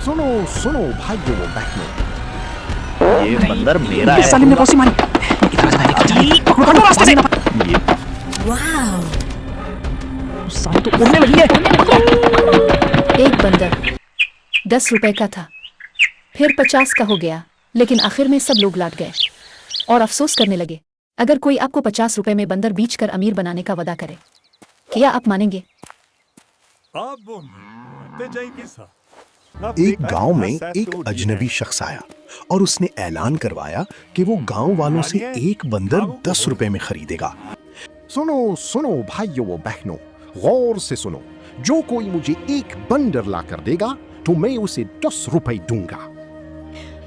सुनो सुनो भाइयों बहनों, ये बंदर मेरा है। सालिम ने पॉसी मारी। इधर आ जा, पकड़ो रास्ते से। वाव, साली तो उड़ने लगी है। एक बंदर 10 रुपए का था, फिर 50 का हो गया, लेकिन आखिर में सब लोग लौट गए और अफसोस करने लगे। अगर कोई आपको 50 रुपए में बंदर बेचकर अमीर बनाने का वादा करे, क्या आप मानेंगे? एक गांव में एक अजनबी शख्स आया और उसने ऐलान करवाया कि वो गांव वालों से एक बंदर 10 रुपए में खरीदेगा। सुनो सुनो भाइयों बहनों, गौर से सुनो, जो कोई मुझे एक बंदर ला कर देगा तो मैं उसे 10 रुपए दूंगा।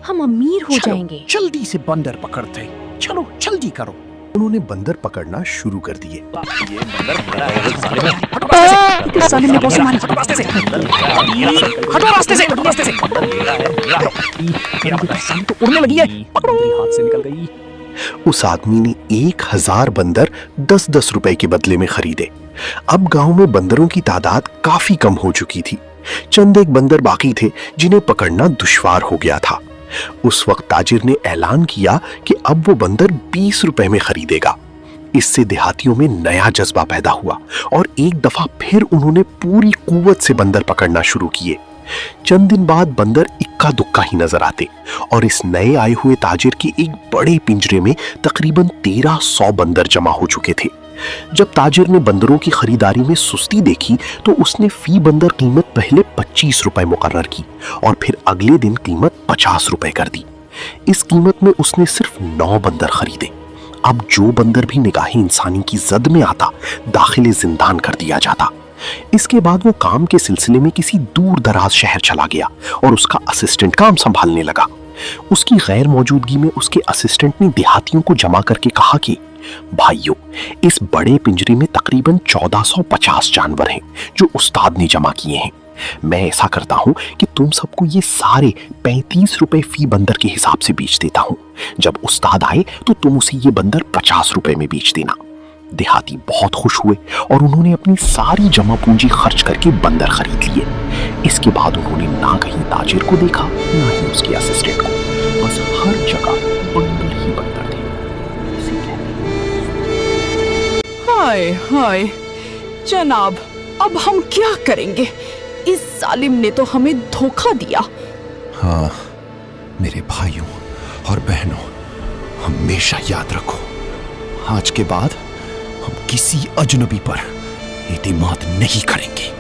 हम अमीर हो चलो, जाएंगे। जल्दी से बंदर पकड़ते, चलो जल्दी करो। उन्होंने बंदर पकड़ना शुरू कर दिए। ये बंदर मेरा है। सालिम ने पॉसी मारी। हटो रास्ते से। हटो रास्ते से। हटो रास्ते से। साली तो उड़ने लगी है। पकड़ो। हाथ से निकल गई। उस आदमी ने 1000 बंदर 10-10 रुपए के बदले में खरीदे। अब गांव में बंदरों की तादाद काफी कम हो चुकी थी। चंद एक बंदर बाकी थे जिन्हें पकड़ना दुश्वार हो गया था। उस वक्त ताजिर ने ऐलान किया कि अब वो बंदर 20 रुपए में खरीदेगा। इससे देहातियों में नया जज्बा पैदा हुआ और एक दफा फिर उन्होंने पूरी कुव्वत से बंदर पकड़ना शुरू किए। चंद दिन बाद बंदर इक्का दुक्का ही नजर आते और इस नए आए हुए ताजिर के एक बड़े पिंजरे में तकरीबन 1300 बंदर जमा हो चुके थे। जब ताजिर ने बंदरों की खरीदारी में सुस्ती देखी तो उसने फी बंदर कीमत पहले 25 रुपए मुकर्रर की और फिर अगले दिन कीमत 50 रुपए कर दी। इस कीमत में उसने सिर्फ 9 बंदर खरीदे। अब जो बंदर भी निगाहे इंसानी की जद में आता, दाखिले जिंदान कर दिया जाता। इसके बाद वो काम के सिलसिले में किसी दूर दराज शहर चला गया और उसका असिस्टेंट काम संभालने लगा। उसकी गैर मौजूदगी में उसके असिस्टेंट ने देहातियों को जमा करके कहा कि भाइयों, इस बड़े पिंजरे में तकरीबन 1450 जानवर हैं जो उस्ताद ने जमा किए हैं। मैं ऐसा करता हूं कि तुम सबको ये सारे 35 रुपए फी बंदर के हिसाब से बेच देता हूं। जब उस्ताद आए तो तुम उसे ये बंदर 50 रुपए में बेच देना। देहाती बहुत खुश हुए और उन्होंने अपनी सारी जमा पूंजी खर्च करके बंदर खरीद लिए। इसके बाद उन्होंने ना कहीं ताजिर को देखा, ना ही उसके असिस्टेंट को। बस हर जगह बंदर ही बंदर थे। हाय हाय जनाब, अब हम क्या करेंगे? इस जालिम ने तो हमें धोखा दिया। हाँ मेरे भाइयों और बहनों, हमेशा याद रखो, आज के बाद हम किसी अजनबी पर एतमाद नहीं करेंगे।